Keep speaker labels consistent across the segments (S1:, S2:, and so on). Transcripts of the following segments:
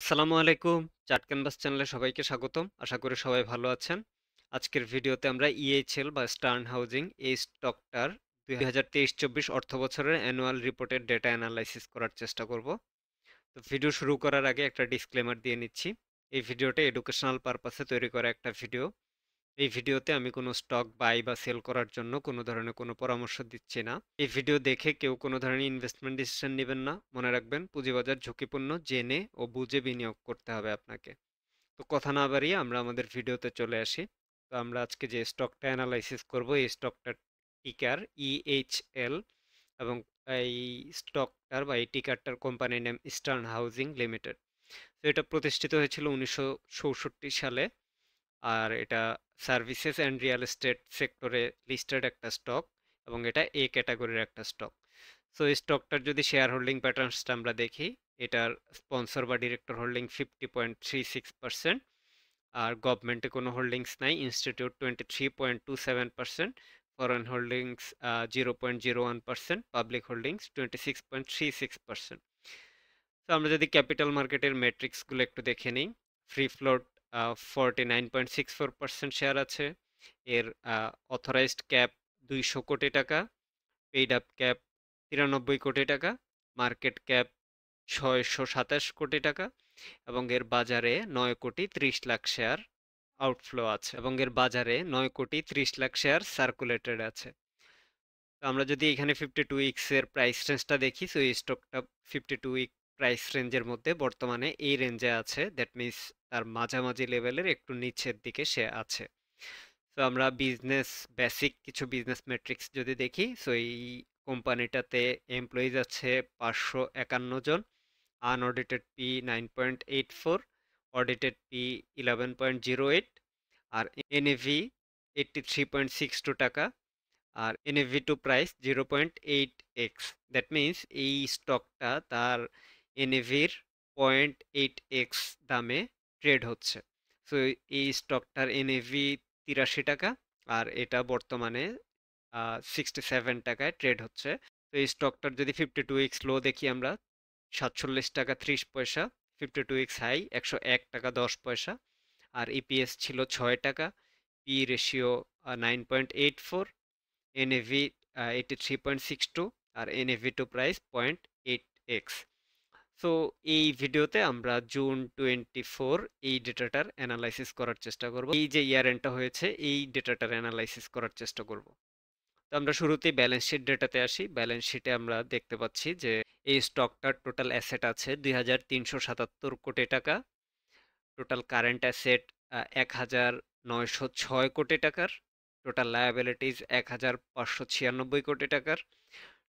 S1: আসসালামু আলাইকুম। Chart canvas চ্যানেলে সবাইকে স্বাগতম। আশা করি সবাই ভালো আছেন। আজকের ভিডিওতে আমরা ইএইচএল বা স্টার্ন হাউজিং এই স্টকটার 2023-24 অর্থ বছরের অ্যানুয়াল রিপোর্টের ডেটা অ্যানালাইসিস করার চেষ্টা করব। তো ভিডিও শুরু করার আগে একটা ডিসক্লেমার দিয়ে নিচ্ছি। এই ভিডিওটা এডুকেশনাল পারপাসে তৈরি করা একটা ভিডিও। এই ভিডিওতে আমি কোনো স্টক বাই বা সেল করার জন্য কোনো ধরনের কোনো পরামর্শ দিচ্ছি না। এই ভিডিও দেখে কেউ কোনো ধরনের ইনভেস্টমেন্ট ডিসিশন নেবেন না। মনে রাখবেন পুঁজিবাজার ঝুঁকিপূর্ণ, জেনে ও বুঝে বিনিয়োগ করতে হবে আপনাকে। তো কথা না বাড়িয়ে আমরা আমাদের ভিডিওতে চলে আসি। তো আমরা আজকে যে স্টকটা অ্যানালাইসিস করব এই স্টকটার টিকার ইএইচএল এবং এই স্টকটার বা এই টিকারটার কোম্পানির নেম ইস্টার্ন হাউজিং লিমিটেড। তো এটা প্রতিষ্ঠিত হয়েছিল 1964 সালে। আর এটা সার্ভিসেস অ্যান্ড রিয়েল এস্টেট সেক্টরে লিস্টেড একটা স্টক এবং এটা এ ক্যাটাগরির একটা স্টক। সো এই স্টকটার যদি শেয়ার হোল্ডিং প্যাটার্নসটা আমরা দেখি, এটার স্পন্সর বা ডিরেক্টর হোল্ডিং 50.36%, আর গভর্নমেন্টে কোনো হোল্ডিংস নাই, institute 23.27%, foreign holdings 0.01%, public holdings 26.36%। তো আমরা যদি ক্যাপিটাল মার্কেটের মেট্রিক্সগুলো একটু দেখে নিই, ফ্রি ফ্লোট 49.64% শেয়ার আছে। এর অথরাইজড ক্যাপ 200 কোটি টাকা, পেইড আপ ক্যাপ 93 কোটি টাকা, মার্কেট ক্যাপ 627 কোটি টাকা এবং এর বাজারে 9,30,00,000 শেয়ার আউটফ্লো আছে এবং এর বাজারে 9,30,00,000 শেয়ার সার্কুলেটেড আছে। তো আমরা যদি এখানে 52 উইকস এর প্রাইস রেঞ্জটা দেখি, তো এই স্টকটা 52 উইক প্রাইস রেঞ্জের মধ্যে বর্তমানে এই রেঞ্জে আছে। দ্যাট মিনস তার মাঝামাঝি লেভেলের একটু নিচের দিকে সে আছে। তো আমরা বিজনেস বেসিক কিছু বিজনেস মেট্রিক্স যদি দেখি, সো এই কোম্পানিটাতে এমপ্লয়িজ আছে 551 জন, আনঅডিটেড পি 9.84, অডিটেড পি 11.08, আর এনএভি 83.62 টাকা, আর NAV to price 0.8x। That means এই স্টকটা তার এনএভির 0.8x দামে ট্রেড হচ্ছে। সো এই স্টকটার এনএভি 83 টাকা আর এটা বর্তমানে 67 টাকায় ট্রেড হচ্ছে। তো এই স্টকটার যদি 52 উইক্স লো দেখি আমরা, 47 টাকা 30 পয়সা, 52 উইক্স হাই 101 টাকা 10 পয়সা, আর ইপিএস ছিল 6 টাকা, পি রেশিও 9.84, এনএভি 83.62, আর NAV to price 0.8x। So এই ভিডিওতে আমরা জুন 24 এই ডেটাটার অ্যানালাইসিস করার চেষ্টা করব। এই যে ইয়ার এন্ডটা হয়েছে এই ডেটাটার অ্যানালাইসিস করার চেষ্টা করব। তো আমরা শুরুতেই ব্যালেন্স শিট ডেটাতে আসি। ব্যালেন্স শিটে আমরা দেখতে পাচ্ছি যে এই স্টকটার টোটাল অ্যাসেট আছে 2,377 কোটি টাকা, টোটাল কারেন্ট অ্যাসেট 1,906 কোটি টাকার, টোটাল লায়াবিলিটিস 1,596 কোটি টাকার,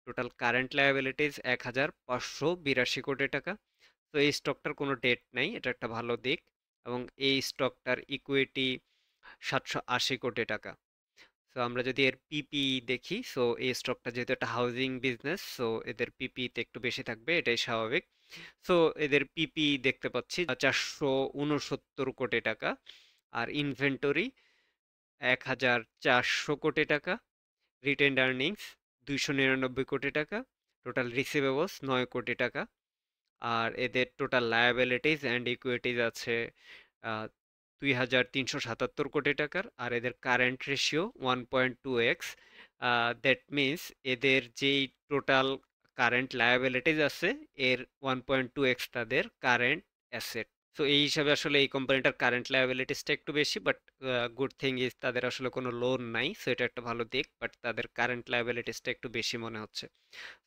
S1: টোটাল কারেন্ট লায়াবিলিটিস 1,582 কোটি টাকা। তো এই স্টকটার কোনো ডেট নাই, এটা একটা ভালো দিক। এবং এই স্টকটার ইকুইটি 780 কোটি টাকা। সো আমরা যদি এর পিপি দেখি, সো এই স্টকটা যেহেতু একটা হাউজিং বিজনেস, সো এদের পিপি তে একটু বেশি থাকবে, এটাই স্বাভাবিক। সো এদের পিপি দেখতে পাচ্ছি 469 কোটি টাকা, আর ইনভেন্টরি 1,400 কোটি টাকা, রিটেন্ড আর্নিংস 299 কোটি টাকা, টোটাল রিসিভেবলস 9 কোটি টাকা, আর এদের টোটাল লায়াবিলিটিস অ্যান্ড ইকুইটিজ আছে 2,377 কোটি টাকার, আর এদের current ratio 1.2x। That means এদের যেই টোটাল কারেন্ট লায়াবিলিটিস আছে এর 1.2x তাদের কারেন্ট অ্যাসেট। সো এই হিসাবে আসলে এই কোম্পানিটার কারেন্ট লায়াবিলিটিসটা একটু বেশি, বাট গুড থিং ইজ তাদের আসলে কোনো লোন নাই, সো এটা একটা ভালো দিক, বাট তাদের কারেন্ট লায়াবিলিটিসটা একটু বেশি মনে হচ্ছে।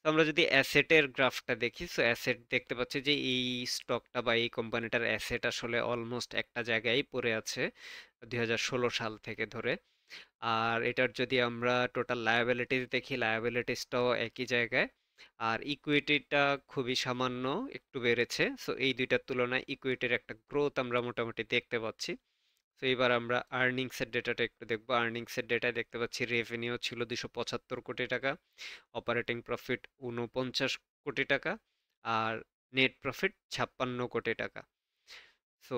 S1: তো আমরা যদি অ্যাসেটের গ্রাফটা দেখি, সো অ্যাসেট দেখতে পাচ্ছি যে এই স্টকটা বা এই কোম্পানিটার অ্যাসেট আসলে অলমোস্ট একটা জায়গায় পড়ে আছে 2016 সাল থেকে ধরে। আর এটার যদি আমরা টোটাল লায়াবিলিটিস দেখি, লায়াবিলিটিসটাও একই জায়গায়, আর ইকুইটিটা খুবই সামান্য একটু বেড়েছে। সো এই দুইটার তুলনায় ইকুইটির একটা গ্রোথ আমরা মোটামুটি দেখতে পাচ্ছি। তো এবার আমরা আর্নিংসের ডেটাটা একটু দেখবো। আর্নিংসের ডেটায় দেখতে পাচ্ছি রেভিনিউ ছিল 275 কোটি টাকা, অপারেটিং প্রফিট 49 কোটি টাকা, আর নেট প্রফিট 56 কোটি টাকা। সো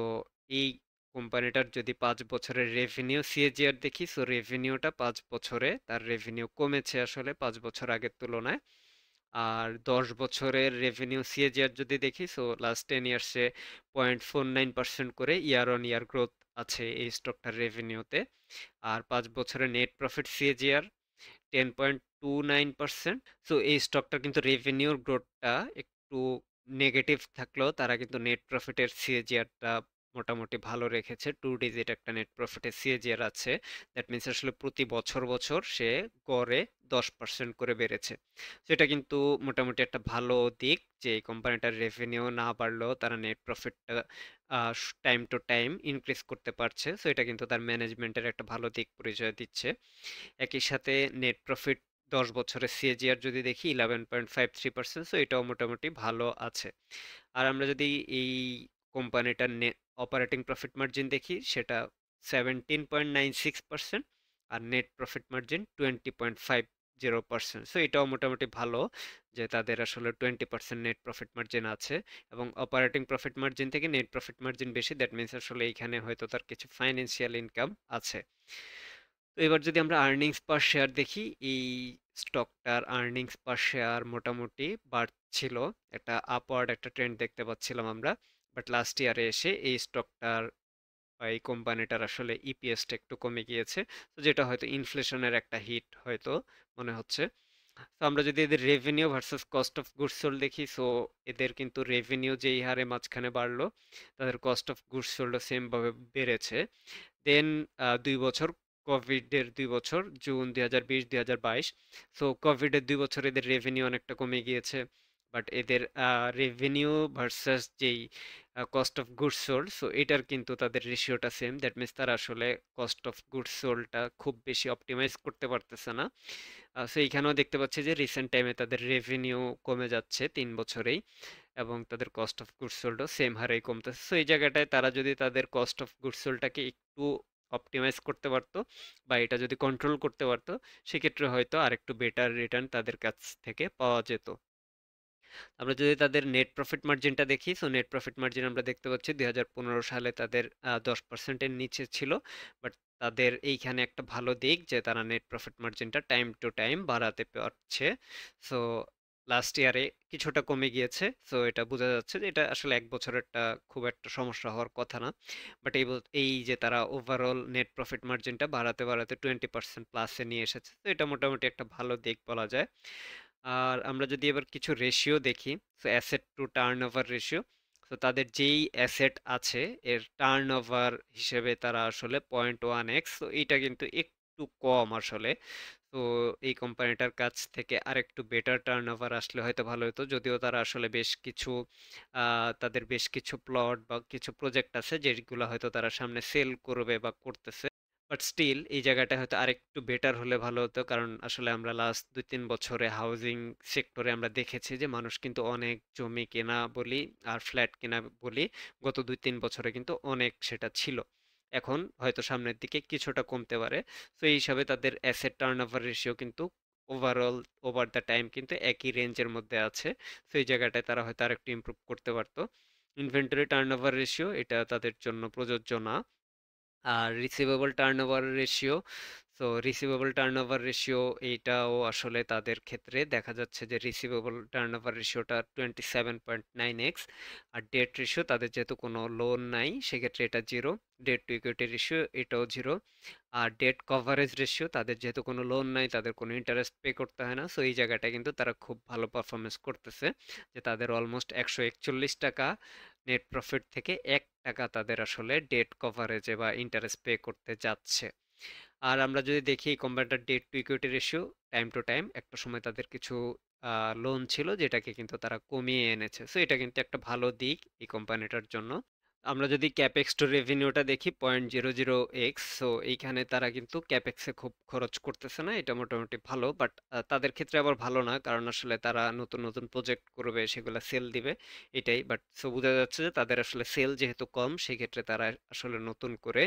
S1: এই কোম্পানিটার যদি 5 বছরের রেভিনিউ সিএজিআর দেখি, সো রেভিনিউটা 5 বছরে তার রেভিনিউ কমেছে আসলে 5 বছর আগের তুলনায়। আর 10 বছরের রেভিনিউ সিএজিআর যদি দেখি, সো লাস্ট 10 ইয়ার্সে 0.49% করে ইয়ার অন ইয়ার গ্রোথ আছে এই স্টকটার রেভিনিউতে। আর 5 বছরের নেট প্রফিট সিএজিআর 10.29%। সো এই স্টকটার কিন্তু রেভিনিউর গ্রোথটা একটু নেগেটিভ থাকলেও তারা কিন্তু নেট প্রফিটের সিএজিআরটা মোটামুটি ভালো রেখেছে। 2 ডিজিট একটা নেট প্রফিটের সিএজিআর আছে। দ্যাট মিনস আসলে প্রতি বছর বছর সে গড়ে 10% করে বেড়েছে। তো এটা কিন্তু মোটামুটি একটা ভালো দিক যে এই কোম্পানিটার রেভিনিউ না বাড়লেও তারা নেট প্রফিটটা টাইম টু টাইম ইনক্রিজ করতে পারছে। সো এটা কিন্তু তার ম্যানেজমেন্টের একটা ভালো দিক পরিচয় দিচ্ছে। একই সাথে নেট প্রফিট 10 বছরের সিএজিআর যদি দেখি 11.53%, সো এটাও মোটামুটি ভালো আছে। আর আমরা যদি এই কোম্পানিটার অপারেটিং প্রফিট মার্জিন দেখি, সেটা 17.96%, আর নেট প্রফিট মার্জিন 20.50%। সো এটাও মোটামুটি ভালো যে তাদের আসলে 20% নেট প্রফিট মার্জিন আছে, এবং অপারেটিং প্রফিট মার্জিন থেকে নেট প্রফিট মার্জিন বেশি। দ্যাট মিনস আসলে এইখানে হয়তো তার কিছু ফাইন্যান্সিয়াল ইনকাম আছে। তো এবার যদি আমরা আর্নিংস পার শেয়ার দেখি, এই স্টকটার আর্নিংস পার শেয়ার মোটামুটি বাড়ছিল, একটা আপওয়ার্ড একটা ট্রেন্ড দেখতে পাচ্ছিলাম আমরা। বাট লাস্ট ইয়ারে এসে এই স্টকটার বা এই কোম্পানিটার আসলে ইপিএসটা একটু কমে গিয়েছে। তো যেটা হয়তো ইনফ্লেশনের একটা হিট হয়তো মনে হচ্ছে। তো আমরা যদি এদের revenue versus cost of goods sold দেখি, সো এদের কিন্তু রেভিনিউ যেই হারে মাঝখানে বাড়লো, তাদের কস্ট অফ গুডস সোল্ডও সেম ভাবে বেড়েছে। দেন 2 বছর, কোভিডের 2 বছর, জুন 2020 2022, সো কোভিডের 2 বছর এদের রেভিনিউ অনেকটা কমে গিয়েছে। বাট এদের রেভিনিউ ভার্সাস যেই cost of goods sold, so এটার কিন্তু তাদের রেশিওটা সেম। দ্যাট মিনস তারা আসলে কস্ট অফ গুডস সোল্ডটা খুব বেশি অপটিমাইজ করতে পারতেছে না। সো এইখানেও দেখতে পাচ্ছি যে রিসেন্ট টাইমে তাদের রেভিনিউ কমে যাচ্ছে 3 বছরেই, এবং তাদের কস্ট অফ গুডস সোল্ডও সেম হারেই কমতেছে। সো এই জায়গাটায় তারা যদি তাদের কস্ট অফ গুডস সোল্ডটাকে একটু অপটিমাইজ করতে পারতো, বা এটা যদি কন্ট্রোল করতে পারতো, সেক্ষেত্রে হয়তো আরেকটু বেটার রিটার্ন তাদের কাছ থেকে পাওয়া যেত। আমরা যদি তাদের নেট প্রফিট মার্জিনটা দেখি, সো নেট প্রফিট মার্জিন আমরা দেখতে পাচ্ছি 2015 সালে তাদের 10%-এর নিচে ছিল। বাট তাদের এইখানে একটা ভালো দিক যে তারা নেট প্রফিট মার্জিনটা টাইম টু টাইম বাড়াতে পারছে। সো লাস্ট ইয়ারে কিছুটা কমে গিয়েছে, সো এটা বোঝা যাচ্ছে যে এটা আসলে এক বছরেরটা খুব একটা সমস্যা হওয়ার কথা না। বাট এই যে তারা ওভারঅল নেট প্রফিট মার্জিনটা বাড়াতে বাড়াতে 20% প্লাসে নিয়ে এসেছে, তো এটা মোটামুটি একটা ভালো দিক বলা যায়। আর আমরা যদি এবার কিছু রেশিও দেখি, তো অ্যাসেট টু টার্নওভার রেশিও, তো তাদের যেই অ্যাসেট আছে এর টার্নওভার হিসেবে তারা আসলে 0.1x, তো এইটা কিন্তু একটু কম আসলে। তো এই কোম্পানিটার কাছ থেকে আরেকটু বেটার টার্নওভার আসলে হয়তো ভালো হতো, যদিও তারা আসলে বেশ কিছু তাদের বেশ কিছু প্লট বা কিছু প্রজেক্ট আছে যেগুলো হয়তো তারা সামনে সেল করবে বা করতেছে। বাট স্টিল এই জায়গাটা হয়তো আরেকটু বেটার হলে ভালো হতো, কারণ আসলে আমরা লাস্ট 2-3 বছরে হাউজিং সেক্টরে আমরা দেখেছি যে মানুষ কিন্তু অনেক জমি কেনা বলি আর ফ্ল্যাট কেনা বলি, গত 2-3 বছরে কিন্তু অনেক সেটা ছিল। এখন হয়তো সামনের দিকে কিছুটা কমতে পারে। তো এই হিসাবে তাদের অ্যাসেট টার্নওভার রেশিও কিন্তু ওভারঅল ওভার দ্য টাইম কিন্তু একই রেঞ্জের মধ্যে আছে। তো এই জায়গাটায় তারা হয়তো আরেকটু ইমপ্রুভ করতে পারতো। ইনভেন্টরি টার্নওভার রেশিও এটা তাদের জন্য প্রযোজ্য না। আর receivable turnover ratio, so receivable turnover ratio এইটাও আসলে তাদের ক্ষেত্রে দেখা যাচ্ছে যে রিসিভেবল টার্নওভার রেশিওটা 27.9x। আর ডেট রেশিও তাদের যেহেতু কোনো লোন নাই, সেক্ষেত্রে এটা zero. Debt to equity ratio এটাও জিরো। আর ডেট কভারেজ রেশিও তাদের যেহেতু কোনো লোন নাই, তাদের কোনো ইন্টারেস্ট পে করতে হয় না, সো এই জায়গাটা কিন্তু তারা খুব ভালো পারফরমেন্স করতেছে, যে তাদের অলমোস্ট 141 টাকা নেট প্রফিট থেকে 1 টাকা তাদের আসলে ডেট কভারেজে বা ইন্টারেস্ট পে করতে যাচ্ছে। আর আমরা যদি দেখি কোম্পানিটার debt to equity ratio, time to time একটা সময় তাদের কিছু লোন ছিল যেটাকে কিন্তু তারা কমিয়ে এনেছে, সো এটা কিন্তু একটা ভালো দিক এই কোম্পানিটার জন্য। আমরা যদি ক্যাপেক্স টু রেভিনিউটা দেখি 0.00x, সো এইখানে তারা কিন্তু ক্যাপেক্সে খুব খরচ করতেছে না, এটা মোটামুটি ভালো। বাট তাদের ক্ষেত্রে আবার ভালো না, কারণ আসলে তারা নতুন নতুন প্রজেক্ট করবে, সেগুলো সেল দিবে, এটাই। বাট সো বোঝা যাচ্ছে যে তাদের আসলে সেল যেহেতু কম, সেক্ষেত্রে তারা আসলে নতুন করে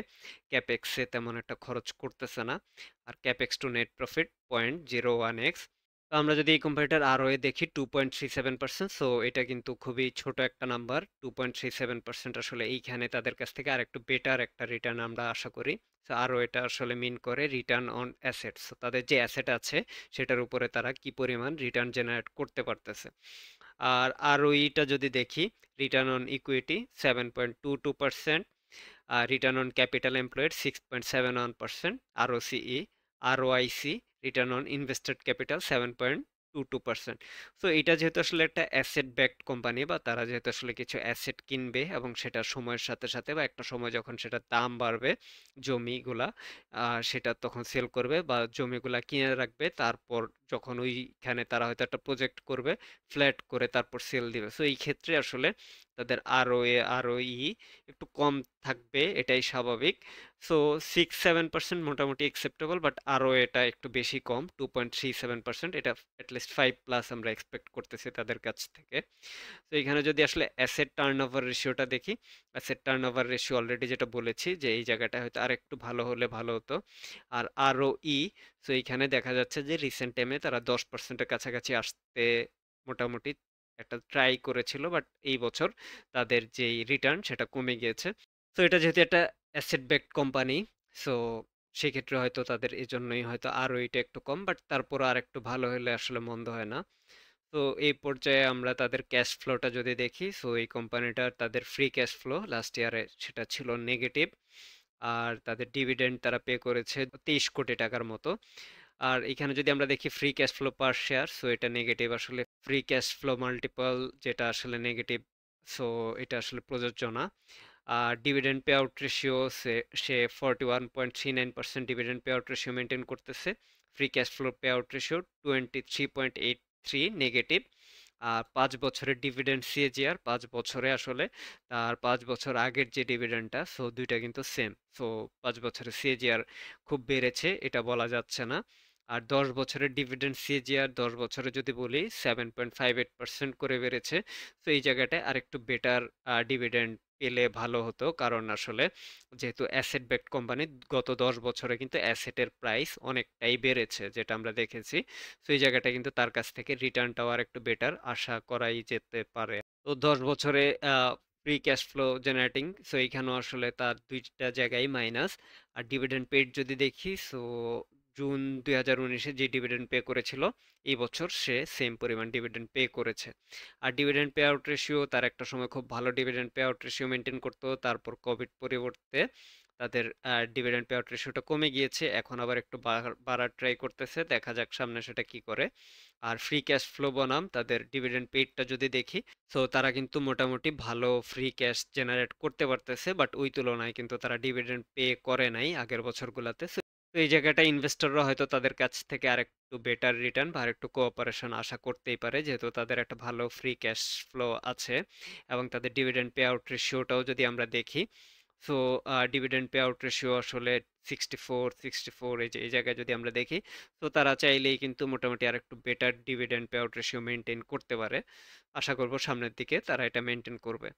S1: ক্যাপেক্সে তেমন একটা খরচ করতেছে না। আর capex to net profit 0.01x। তো আমরা যদি এই কোম্পানিটার আরওএ দেখি 2.37%, সো এটা কিন্তু খুবই ছোট একটা নাম্বার। 2.37% আসলে এইখানে তাদের কাছ থেকে আরেকটু বেটার একটা রিটার্ন আমরা আশা করি। তো আরও এটা আসলে মিন করে রিটার্ন অন অ্যাসেটস, তাদের যে অ্যাসেট আছে সেটার উপরে তারা কি পরিমাণ রিটার্ন জেনারেট করতে পারতেছে। আর আরওইটা যদি দেখি, return on equity 7.22%, return on capital employed 6.71%, ROCE, ROIC, return on invested capital 7.22%। So এটা যেহেতু আসলে একটা অ্যাসেট ব্যাকড কোম্পানি, বা তারা যেহেতু আসলে কিছু অ্যাসেট কিনবে এবং সেটা সময়ের সাথে সাথে বা একটা সময় যখন সেটা দাম বাড়বে জমিগুলা, সেটা তখন সেল করবে বা জমিগুলা কিনে রাখবে, তারপর যখন ওইখানে তারা হয়তো একটা প্রজেক্ট করবে ফ্ল্যাট করে তারপর সেল দিবে। সো এই ক্ষেত্রে আসলে তাদের আরওই একটু কম থাকবে, এটাই স্বাভাবিক। সো 6-7% মোটামুটি অ্যাকসেপ্টেবল, বাট আরও এটা একটু বেশি কম, 2.37%। এটা অ্যাটলিস্ট 5+ আমরা এক্সপেক্ট করতেছি তাদের কাছ থেকে। তো এখানে যদি আসলে অ্যাসেট টার্নওভার রেশিওটা দেখি, অ্যাসেট টার্নওভার রেশিও অলরেডি যেটা বলেছি যে এই জায়গাটা হয়তো আর একটু ভালো হলে ভালো হতো। আর আরওই, সো এইখানে দেখা যাচ্ছে যে রিসেন্ট টাইমে তারা 10%-এর কাছাকাছি আসতে মোটামুটি একটা ট্রাই করেছিল, বাট এই বছর তাদের যেই রিটার্ন সেটা কমে গিয়েছে। তো এটা যেহেতু একটা অ্যাসেট ব্যাকড কোম্পানি, সো সেক্ষেত্রে হয়তো তাদের এজন্যই হয়তো আরও এটা একটু কম, বাট তারপর আর একটু ভালো হলে আসলে মন্দ হয় না। তো এই পর্যায়ে আমরা তাদের ক্যাশ ফ্লোটা যদি দেখি, সো এই কোম্পানিটার তাদের ফ্রি ক্যাশ ফ্লো লাস্ট ইয়ারে সেটা ছিল নেগেটিভ। আর তাদের ডিভিডেন্ড তারা পে করেছে 23 কোটি টাকার মতো। আর এখানে যদি আমরা দেখি free cash flow per share, so এটা নেগেটিভ। আসলে ফ্রি ক্যাশ ফ্লো মাল্টিপল যেটা আসলে নেগেটিভ, সো এটা আসলে প্রযোজ্য না। আর ডিভিডেন্ড পে আউট রেশিও সে 41.39% dividend payout ratio maintain করতেছে। Free cash flow payout ratio 23.83 negative. আর 5 বছরের ডিভিডেন্ড সিএজিআর, 5 বছরে আসলে তার 5 বছর আগের যে ডিভিডেন্ডটা, সো দুইটা কিন্তু সেম। সো 5 বছরের সিএজিআর খুব বেড়েছে এটা বলা যাচ্ছে না। আর 10 বছরের ডিভিডেন্ড সিএজিআর 10 বছরে যদি বলি 7.58% করে বেড়েছে। তো এই জায়গাটায় আরেকটু বেটার ডিভিডেন্ড পেলে ভালো হতো, কারণ আসলে যেহেতু অ্যাসেট ব্যাকড কোম্পানি, গত 10 বছরে কিন্তু অ্যাসেটের প্রাইস অনেকটাই বেড়েছে যেটা আমরা দেখেছি। তো এই জায়গাটা কিন্তু তার কাছ থেকে রিটার্নটাও আর একটু বেটার আশা করাই যেতে পারে। তো 10 বছরে free cash flow generating, so এইখানেও আসলে তার দুইটা জায়গায় মাইনাস। আর ডিভিডেন্ড পেড যদি দেখি, সো জুন 2019-এ যে ডিভিডেন্ড পে করেছিল, এই বছর সে সেম পরিমাণ ডিভিডেন্ড পে করেছে। আর ডিভিডেন্ড পে আউট রেশিও তার একটা সময় খুব ভালো dividend payout ratio maintain করতো, তারপর কোভিড পরিবর্তে তাদের ডিভিডেন্ড পে আউট রেশিওটা কমে গিয়েছে, এখন আবার একটু বাড়ার ট্রাই করতেছে, দেখা যাক সামনে সেটা কি করে। আর ফ্রি ক্যাশ ফ্লো বনাম তাদের ডিভিডেন্ড পেইডটা যদি দেখি, সো তারা কিন্তু মোটামুটি ভালো ফ্রি ক্যাশ জেনারেট করতে পারতেছে, বাট ওই তুলনায় কিন্তু তারা ডিভিডেন্ড পে করে নাই আগের বছরগুলোতে। তো এই জায়গাটা ইনভেস্টররা হয়তো তাদের কাছ থেকে আরেকটু বেটার রিটার্ন বা আরেকটু কোঅপারেশন আশা করতেই পারে, যেহেতু তাদের একটা ভালো ফ্রি ক্যাশ ফ্লো আছে। এবং তাদের ডিভিডেন্ড পে আউট রেশিওটাও যদি আমরা দেখি, so dividend payout ratio আসলে 64 এই জায়গায় যদি আমরা দেখি, তো তারা চাইলেই কিন্তু মোটামুটি আর একটু better dividend payout ratio maintain করতে পারে। আশা করব সামনের দিকে তারা এটা মেনটেন করবে।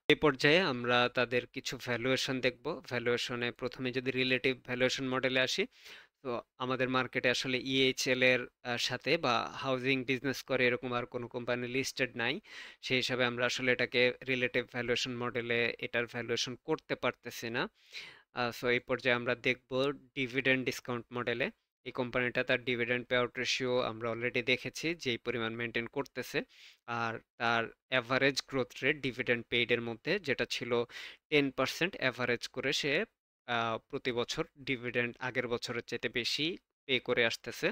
S1: এই পর্যায়ে আমরা তাদের কিছু ভ্যালুয়েশন দেখব। ভ্যালুয়েশনে প্রথমে যদি রিলেটিভ ভ্যালুয়েশন মডেলে আসি, তো আমাদের মার্কেটে আসলে ইএইচএল এর সাথে বা হাউজিং বিজনেস করে এরকম আর কোনো কোম্পানি লিস্টেড নাই। সেই হিসাবে আমরা আসলে এটাকে রিলেটিভ ভ্যালুয়েশন মডেলে এটার ভ্যালুয়েশন করতে পারতেছি না। সো এই পর্যায়ে আমরা দেখব ডিভিডেন্ড ডিসকাউন্ট মডেলে। এই কোম্পানিটা তার ডিভিডেন্ড পে আউট রেশিও আমরা অলরেডি দেখেছি যেই পরিমাণ মেনটেন করতেছে। আর তার অ্যাভারেজ গ্রোথ রেট ডিভিডেন্ড পেইডের মধ্যে যেটা ছিল 10% অ্যাভারেজ করে সে প্রতি বছর ডিভিডেন্ড আগের বছরের চাইতে বেশি পে করে আসতেছে।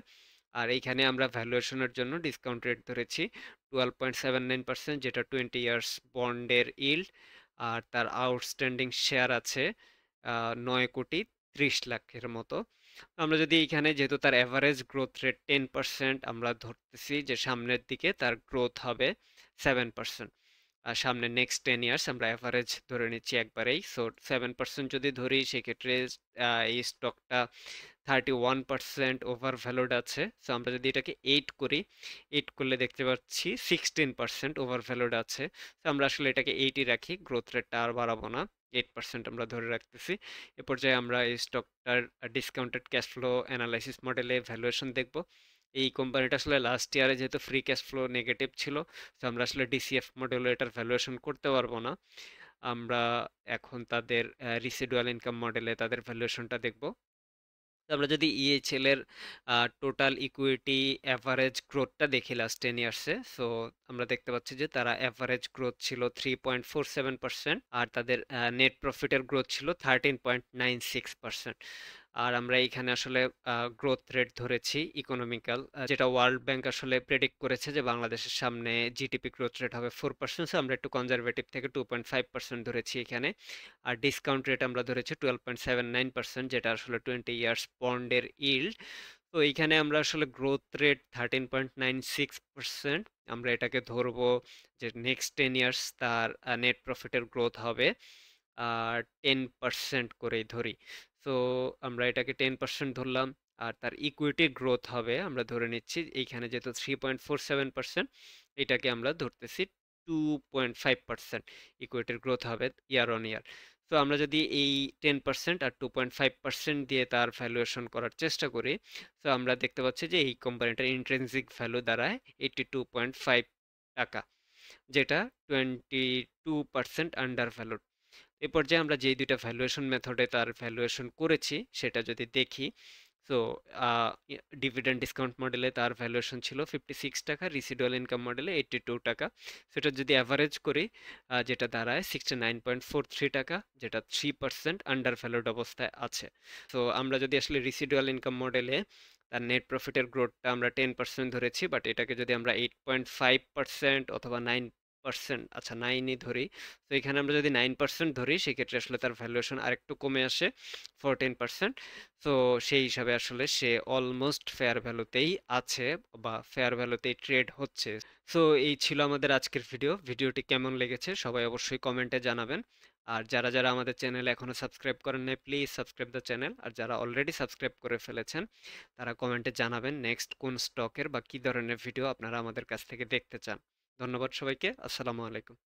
S1: আর এইখানে আমরা ভ্যালুয়েশনের জন্য ডিসকাউন্ট রেট ধরেছি 12.79%, যেটা 20 ইয়ার্স বন্ডের ইল্ড। আর তার আউটস্ট্যান্ডিং শেয়ার আছে 9,30,00,000-এর মতো। আমরা যদি এইখানে যেহেতু তার অ্যাভারেজ গ্রোথ রেট 10%, আমরা ধরতেছি যে সামনের দিকে তার গ্রোথ হবে 7%। আর সামনে নেক্সট 10 ইয়ার্স আমরা অ্যাভারেজ ধরে নিচ্ছি একবারেই। সো 7% যদি ধরি সেক্ষেত্রে এই স্টকটা 31% ওভার ভ্যালুড আছে। সো আমরা যদি এটাকে 8 করি, 8 করলে দেখতে পাচ্ছি 16% ওভার ভ্যালুড আছে। তো আমরা আসলে এটাকে 8ই রাখি, গ্রোথ রেটটা আর বাড়াবো না, 8% আমরা ধরে রাখতেছি। এ পর্যায়ে আমরা এই স্টকটার ডিসকাউন্টেড ক্যাশ ফ্লো অ্যানালাইসিস মডেলে ভ্যালুয়েশন দেখব। এই কোম্পানিটা আসলে লাস্ট ইয়ারে যেহেতু ফ্রি ক্যাশ ফ্লো নেগেটিভ ছিল, তো আমরা আসলে ডিসিএফ মডেলে এটার ভ্যালুয়েশন করতে পারবো না। আমরা এখন তাদের রিসিডুয়াল ইনকাম মডেলে তাদের ভ্যালুয়েশনটা দেখব। তো আমরা যদি ইএইচএল এর টোটাল ইকুইটি অ্যাভারেজ গ্রোথটা দেখি লাস্ট 10 ইয়ার্সে, সো আমরা দেখতে পাচ্ছি যে তারা অ্যাভারেজ গ্রোথ ছিল 3.47%, আর তাদের নেট প্রফিটের গ্রোথ ছিল 13.96%। আর আমরা এইখানে আসলে গ্রোথ রেট ধরেছি ইকোনমিক্যাল, যেটা ওয়ার্ল্ড ব্যাংক আসলে প্রেডিক্ট করেছে যে বাংলাদেশের সামনে জিডিপি গ্রোথ রেট হবে 4%, সো আমরা একটু কনজারভেটিভ থেকে 2.5% ধরেছি এখানে। আর ডিসকাউন্ট রেট আমরা ধরেছি 12.79%, যেটা আসলে 20 ইয়ার্স বন্ডের ইল্ড। তো এইখানে আমরা আসলে গ্রোথ রেট 13.96%, আমরা এটাকে ধরবো যে নেক্সট 10 ইয়ার্স তার নেট প্রফিটের গ্রোথ হবে 10% করেই ধরি। তো আমরা এটাকে 10% ধরলাম। আর তার ইকুইটি গ্রোথ হবে, আমরা ধরে নিচ্ছি এইখানে যেহেতু 3.47%, এটাকে আমরা ধরতেছি 2.5% ইকুইটির গ্রোথ হবে ইয়ার অন ইয়ার। তো আমরা যদি এই 10% আর 2.5% দিয়ে তার ভ্যালুয়েশন করার চেষ্টা করি, তো আমরা দেখতে পাচ্ছি যে এই কোম্পানিটার ইন্ট্রিনসিক ভ্যালু দাঁড়ায় 82.5 টাকা, যেটা 22% আন্ডার ভ্যালু। এ পর্যায়ে আমরা যেই দুইটা ভ্যালুয়েশন মেথডে তার ভ্যালুয়েশন করেছি সেটা যদি দেখি, তো ডিভিডেন্ড ডিসকাউন্ট মডেলে তার ভ্যালুয়েশন ছিল 56 টাকা, রিসিডুয়াল ইনকাম মডেলে 82 টাকা। সেটা যদি অ্যাভারেজ করি, যেটা দাঁড়ায় 69.43 টাকা, যেটা 3% আন্ডার ভ্যালুড অবস্থায় আছে। তো আমরা যদি আসলে রিসিডুয়াল ইনকাম মডেলে তার নেট প্রফিটের গ্রোথটা আমরা 10% ধরেছি, বাট এটাকে যদি আমরা 8.5% অথবা 9%, আচ্ছা 9ই ধরি, তো এখানে আমরা যদি 9% ধরি সেক্ষেত্রে আসলে তার ভ্যালুয়েশন আরেকটু কমে আসে 14%। তো সেই হিসাবে আসলে সে অলমোস্ট ফেয়ার ভ্যালুতেই আছে বা ফেয়ার ভ্যালুতেই ট্রেড হচ্ছে। সো এই ছিল আমাদের আজকের ভিডিও। ভিডিওটি কেমন লেগেছে সবাই অবশ্যই কমেন্টে জানাবেন। আর যারা যারা আমাদের চ্যানেলে এখনো সাবস্ক্রাইব করেন নাই, প্লিজ সাবস্ক্রাইব দ্য চ্যানেল। আর যারা অলরেডি সাবস্ক্রাইব করে ফেলেছেন তারা কমেন্টে জানাবেন নেক্সট কোন স্টকের বা কী ধরনের ভিডিও আপনারা আমাদের কাছ থেকে দেখতে চান। ধন্যবাদ সবাইকে। আসসালামু আলাইকুম।